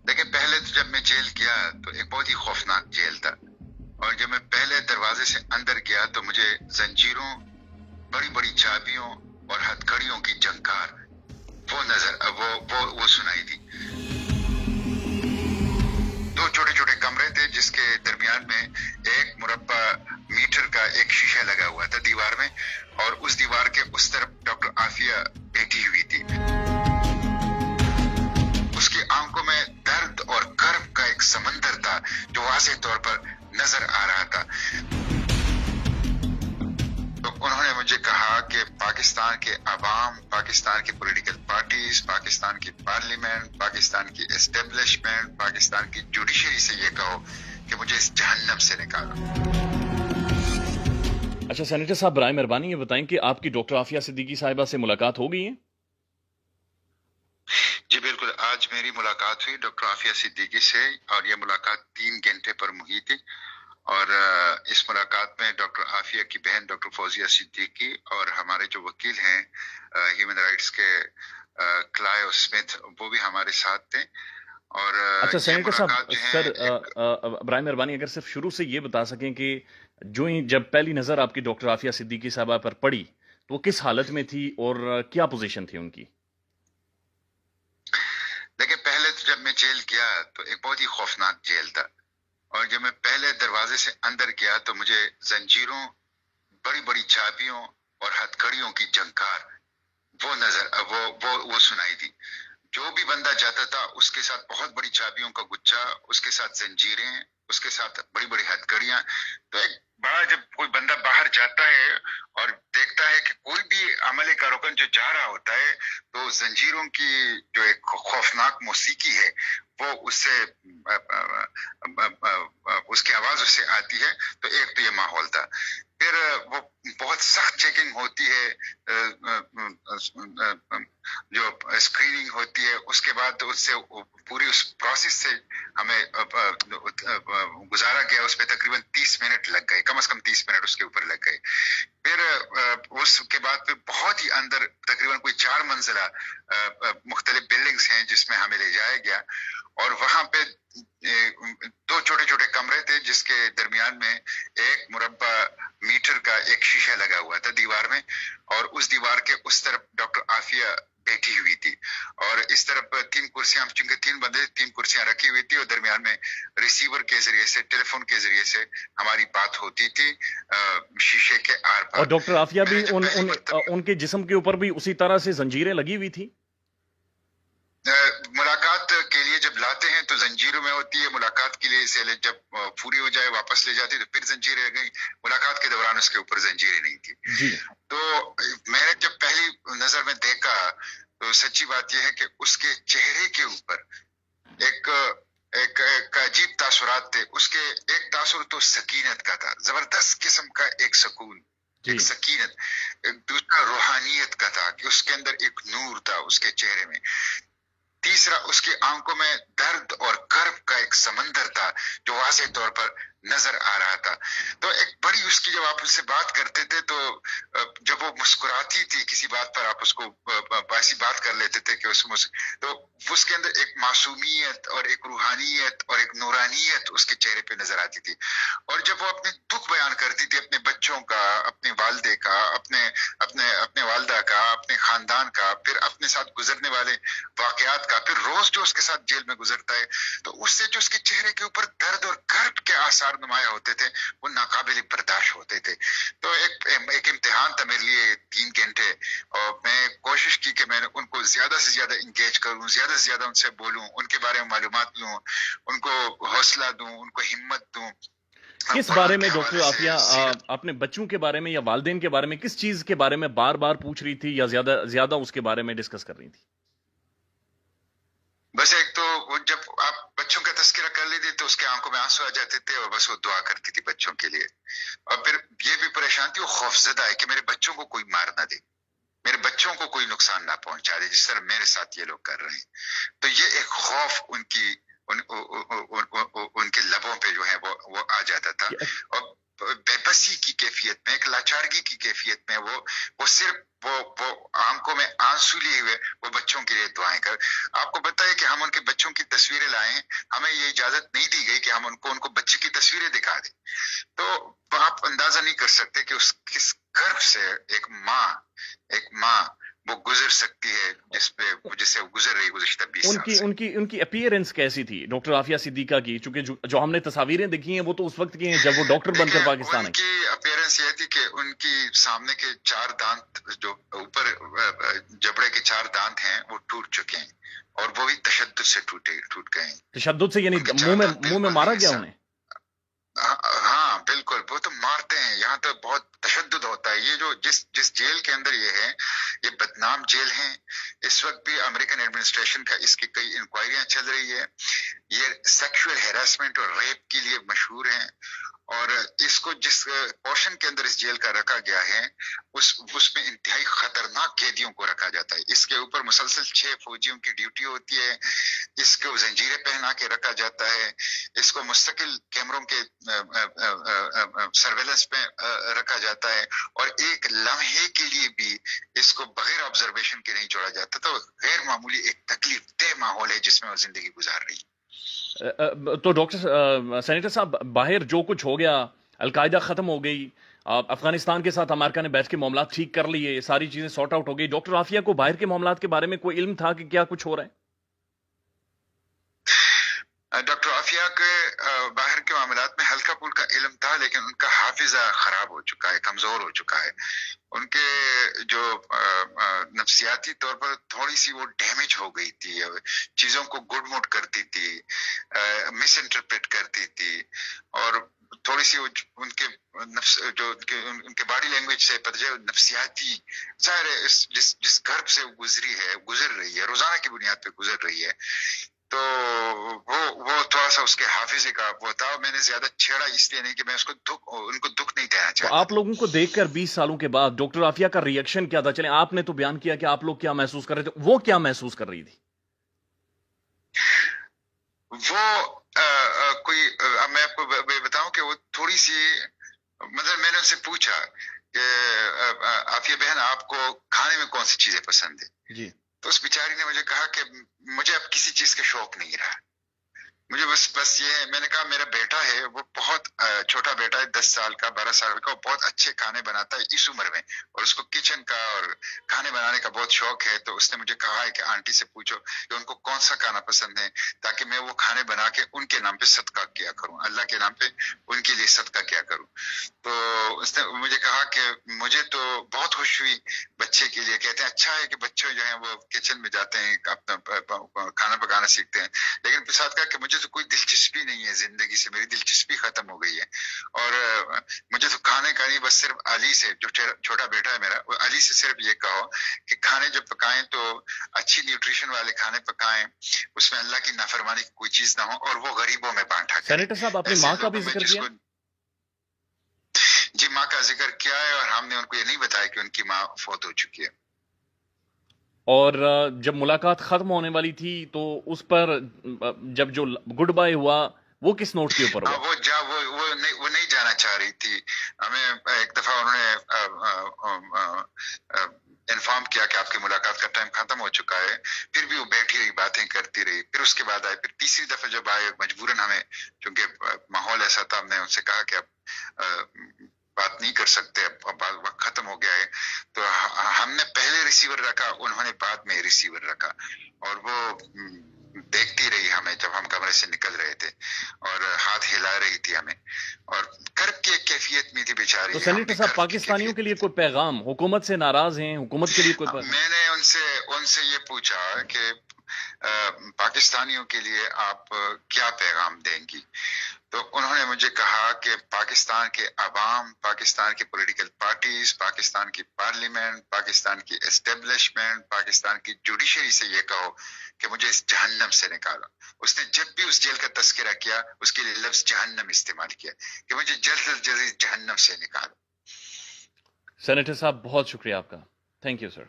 देखिए, पहले तो जब मैं जेल गया तो एक बहुत ही खौफनाक जेल था, और जब मैं पहले दरवाजे से अंदर गया तो मुझे जंजीरों, बड़ी बड़ी चाबियों और हथकड़ियों की झंकार वो नजर वो सुनाई दी। दो छोटे छोटे कमरे थे जिसके दरमियान में एक मुरब्बा मीटर का एक शीशा लगा हुआ था दीवार में, और उस दीवार के उस तरफ डॉक्टर आफिया बैठी हुई थी। उसकी आंखों में दर्द और कर्ब का एक समंदर था जो वाज़ेह तौर पर नजर आ रहा था। तो उन्होंने मुझे कहा कि पाकिस्तान के अवाम, पाकिस्तान की पॉलिटिकल पार्टीज, पाकिस्तान की पार्लियामेंट, पाकिस्तान की एस्टेब्लिशमेंट, पाकिस्तान की जुडिशरी से ये कहो कि मुझे इस जहन्नम से निकालो। अच्छा सेनेटर साहब, बराए मेहरबानी ये बताएं कि आपकी डॉक्टर आफिया सिद्दीकी साहिबा से मुलाकात हो गई है? जी बिल्कुल, आज मेरी मुलाकात हुई डॉक्टर आफिया सिद्दीकी से, और ये मुलाकात 3 घंटे पर हुई थी। और इस मुलाकात में डॉक्टर आफिया की बहन डॉक्टर फौजिया सिद्दीकी और हमारे जो वकील हैं ह्यूमन राइट्स के क्लायो स्मिथ, वो भी हमारे साथ थे। और अच्छा ये सेनेटर साहब, मुलाकात जो है सर एक, बराए मेहरबानी अगर सिर्फ शुरू से ये बता सकें कि जो ही जब पहली नजर आपकी डॉक्टर आफिया सिद्दीकी साहिबा पर पड़ी तो वो किस हालत में थी और क्या पोजीशन थी उनकी? देखिए, पहले तो जब मैं जेल गया तो एक बहुत ही खौफनाक जेल था, और जब मैं पहले दरवाजे से अंदर गया तो मुझे जंजीरों, बड़ी बड़ी चाबियों और हथकड़ियों की झंकार वो सुनाई दी। जो भी बंदा जाता था उसके साथ बहुत बड़ी चाबियों का गुच्छा, उसके साथ जंजीरें, उसके साथ बड़ी बड़ी हथकड़ियां। तो एक बड़ा, जब कोई बंदा बाहर जाता है और देखता है कि कोई भी अमले का रुकन जो जा रहा होता है, तो जंजीरों की जो एक खौफनाक मौसीकी है वो उससे उसकी आवाज उससे आती है। तो एक तो ये माहौल था। फिर वो बहुत सख्त चेकिंग होती है, जो स्क्रीनिंग होती है, उसके बाद उससे पूरी उस प्रोसेस से हमें गुजारा गया। उस पर तकरीबन 30 मिनट लग गए, कम से कम 30 मिनट उसके ऊपर लग गए। फिर उसके बाद फिर बहुत ही अंदर तकरीबन कोई 4 मंजिला मुख्तलिफ बिल्डिंग्स हैं जिसमें हमें ले जाया गया, और वहां पे दो छोटे छोटे कमरे थे जिसके दरमियान में एक मुरब्बा मीटर का एक शीशा लगा हुआ था दीवार में, और उस दीवार के उस तरफ डॉक्टर आफिया बैठी हुई थी, और इस तरफ 3 कुर्सियां, चूंकि 3 बंदे, 3 कुर्सियां रखी हुई थी, और दरमियान में रिसीवर के जरिए से, टेलीफोन के जरिए से हमारी बात होती थी शीशे के आर और पार। डॉक्टर आफिया भी मैंने जब पहली उनके जिस्म के ऊपर भी उसी तरह से जंजीरें लगी हुई थी? मुलाकात के लिए जब लाते हैं तो जंजीरों में होती है, मुलाकात के लिए से जब पूरी हो जाए वापस ले जाती है तो फिर जंजीरें रह गई। मुलाकात के दौरान उसके ऊपर जंजीरें नहीं थी। जी। तो मैंने जब पहली नजर में देखा तो सच्ची बात यह है कि उसके चेहरे के ऊपर एक एक अजीब तासुरात थे। उसके एक तासुर तो सकीनत का था, जबरदस्त किस्म का एक सुकून, एक सकीनत। एक दूसरा रूहानियत का था कि उसके अंदर एक नूर था उसके चेहरे में। तीसरा, उसकी आंखों में दर्द और कर्ब का एक समंदर था जो वाज़ेह तौर पर नजर आ रहा था। तो एक बड़ी उसकी, जब आप उससे बात करते थे तो जब वो मुस्कुराती थी किसी बात पर, आप उसको ऐसी बात कर लेते थे कि तो उसके अंदर एक मासूमियत और एक रूहानियत और एक नूरानियत उसके चेहरे पे नजर आती थी। और जब वो अपने दुख बयान करती थी, अपने बच्चों का, अपने वालदे का, अपने अपने अपने वालदा का, अपने खानदान का, फिर अपने साथ गुजरने वाले वाकयात का, फिर रोज जो उसके साथ जेल में गुजरता है, तो उससे जो उसके चेहरे के ऊपर दर्द और कर्ब के आसार नुमाया होते थे वो नाकाबिल बर्दाश्त होते थे। तो एक इम्तिहान था मेरे लिए 3 घंटे, और मैं कोशिश की कि मैं उनको ज्यादा से ज्यादा इंगेज करूं, ज्यादा से ज्यादा उनसे बोलूं, उनके बारे में मालूमात लूं, उनको हौसला दूं, उनको हिम्मत दूं। किस बारे में डॉक्टर आफिया अपने बच्चों के बारे में या वालदेन के बारे में, किस चीज के बारे में बार बार पूछ रही थी या ज्यादा ज्यादा उसके बारे में डिस्कस कर रही थी? बस एक तो जब आप बच्चों का तस्करा कर लेते तो उसके आंखों में आंसू आ जाते थे, और बस वो दुआ करती थी बच्चों के लिए। और फिर ये भी परेशान थी, वो खौफजदा है कि मेरे बच्चों को कोई मार ना दे, मेरे बच्चों को कोई नुकसान ना पहुंचा दे जिस तरह मेरे साथ ये लोग कर रहे हैं। तो ये एक खौफ उनकी उनके लबों पे जो है वो आ जाता था। और बेबसी की कैफियत में, एक लाचारगी की कैफियत में वो सिर्फ वो आंखों में आंसू लिए हुए वो बच्चों के लिए दुआएं कर। आपको पता है कि हम उनके बच्चों की तस्वीरें लाए, हमें ये इजाजत नहीं दी गई कि हम उनको बच्चे की तस्वीरें दिखा दें। तो आप अंदाजा नहीं कर सकते कि उस किस गर्भ से एक माँ वो गुजर सकती है जिससे वो गुजर रही गुज़श्ता 20 साल से। उनकी अपीयरेंस कैसी थी डॉक्टर आफिया सिद्दीका की? चूंकि जो हमने तस्वीरें देखी हैं वो तो उस वक्त की हैं जब वो डॉक्टर बनकर पाकिस्तान आई। उनकी अपीयरेंस ये थी कि उनकी सामने के 4 दांत, जो ऊपर जबड़े के 4 दांत हैं, वो टूट चुके हैं, और वो भी तशद्दुद से टूट गए हैं। तशद्दुद से यानी मुंह में मारा गया उन्हें? हाँ बिल्कुल, वो तो मारते हैं, यहाँ तो बहुत तशद्दुद होता है। ये जो जिस जेल के अंदर ये है, ये बदनाम जेल है। इस वक्त भी अमेरिकन एडमिनिस्ट्रेशन का इसकी कई इंक्वायरियां चल रही है। ये सेक्सुअल हैरेसमेंट और रेप के लिए मशहूर है, और इसको जिस पोर्शन के अंदर इस जेल का रखा गया है उसमें इंतहाई खतरनाक कैदियों को रखा जाता है। इसके ऊपर मुसलसल 6 फौजियों की ड्यूटी होती है, इसको जंजीरें पहना के रखा जाता है, इसको मुस्तकिल कैमरों के सर्वेलेंस पे रखा जाता है, और एक लम्हे के लिए भी इसको बगैर ऑब्जर्वेशन के नहीं छोड़ा जाता। तो गैर मामूली एक तकलीफ देह माहौल है जिसमें वो जिंदगी गुजार रही है। तो डॉक्टर सेनेटर साहब, बाहर जो कुछ हो गया, अलकायदा खत्म हो गई, अफगानिस्तान के साथ अमेरिका ने बैठ के मामला ठीक कर लिए, सारी चीजें सॉर्ट आउट हो गई, डॉक्टर आफिया को बाहर के मामलात के बारे में कोई इल्म था कि क्या कुछ हो रहा है? डॉक्टर आफिया के बाहर के मामलात में हल्का फुल्का इल्म था, लेकिन उनका हाफिजा खराब हो चुका है, कमजोर हो चुका है। उनके जो नफ्सियाती तौर पर थोड़ी सी वो डैमेज हो गई थी, चीजों को गुडमुड करती थी, मिस इंटरप्रेट करती थी, और थोड़ी सी उनके उनके बॉडी लैंग्वेज से पता चले नफ्सियाती, जाहिर है जिस गर्भ से गुजर रही है, रोजाना की बुनियाद पे गुजर रही है, तो वो थोड़ा सा उसके हाफिजे का वो था। मैंने ज्यादा छेड़ा इसलिए नहीं कि मैं उनको दुख नहीं देना चाहता। तो आप लोगों को देखकर 20 सालों के बाद डॉक्टर आफिया का रिएक्शन क्या था? चलें, आपने तो बयान किया कि आप लोग क्या महसूस कर रहे थे, वो क्या महसूस कर रही थी? वो मैं आपको बताऊं कि वो थोड़ी सी, मतलब मैंने उनसे पूछा कि आफिया बहन, आपको खाने में कौन सी चीजें पसंद है जी? तो उस बेचारी ने मुझे कहा कि मुझे अब किसी चीज का शौक नहीं रहा, मुझे बस ये है। मैंने कहा मेरा बेटा है, वो बहुत छोटा बेटा है, 10 साल का 12 साल का, वो बहुत अच्छे खाने बनाता है इस उम्र में, और उसको किचन का और खाने बनाने का बहुत शौक है। तो उसने मुझे कहा है कि आंटी से पूछो कि उनको कौन सा खाना पसंद है, ताकि मैं वो खाने बना के उनके नाम पे सदका किया करूं, अल्लाह के नाम पे उनके लिए सदका किया करूं। तो उसने मुझे कहा कि मुझे तो बहुत खुश हुई बच्चे के लिए। कहते हैं अच्छा है कि बच्चे जो हैं वो किचन में जाते हैं, अपना खाना पकाना सीखते हैं, लेकिन साथ कहा कि मुझे तो कोई दिलचस्पी नहीं है जिंदगी से, मेरी दिलचस्पी खत्म हो गई है, और मुझे तो खाने का नहीं, बस सिर्फ अली से, जो छोटा बेटा है मेरा, वो अली से सिर्फ ये कहो कि खाने जो पकाएं तो अच्छी न्यूट्रिशन वाले खाने पकाएं, उसमें अल्लाह की नाफरमानी की कोई चीज ना हो, और वो गरीबों में बांटा करें। सेनेटर साहब, अपनी माँ का भी जिक्र किया? जी, माँ का जिक्र किया है, और हमने उनको ये नहीं बताया कि उनकी माँ फौत हो चुकी है। और जब मुलाकात खत्म होने वाली थी तो उस पर जब जो गुड बाय हुआ, वो किस नोट के ऊपर हुआ? वो नहीं जाना चाह रही थी। हमें एक दफा उन्होंने इन्फॉर्म किया कि आपकी मुलाकात का टाइम खत्म हो चुका है, फिर भी वो बैठी रही, बातें करती रही। फिर उसके बाद आए, फिर तीसरी दफा जब आए, मजबूरन हमें, क्योंकि माहौल ऐसा था, हमने उनसे कहा कि अब बात नहीं कर सकते, अब वक्त खत्म हो गया है। तो हमने पहले रिसीवर रखा, उन्होंने बाद में रिसीवर रखा, और वो देखती रही हमें जब हम कमरे से निकल रहे थे, और हाथ हिला रही थी हमें, और कर्ब की एक कैफियत में थी बेचारी। तो सेनेटर साहब, पाकिस्तानियों के लिए कोई पैगाम, हुकूमत से नाराज हैं, हुकूमत के लिए कोई मैंने उनसे ये पूछा कि पाकिस्तानियों के लिए आप क्या पैगाम देंगी? तो उन्होंने मुझे कहा कि पाकिस्तान के अवाम, पाकिस्तान की पॉलिटिकल पार्टीज, पाकिस्तान की पार्लियामेंट, पाकिस्तान की एस्टेब्लिशमेंट, पाकिस्तान की जुडिशरी से ये कहो कि मुझे इस जहन्नम से निकालो। उसने जब भी उस जेल का तस्करा किया, उसके लिए लफ्ज जहन्नम इस्तेमाल किया कि मुझे जल्द से जल्द जहन्नम से निकालो। सेनेटर साहब, बहुत शुक्रिया आपका। Thank you sir.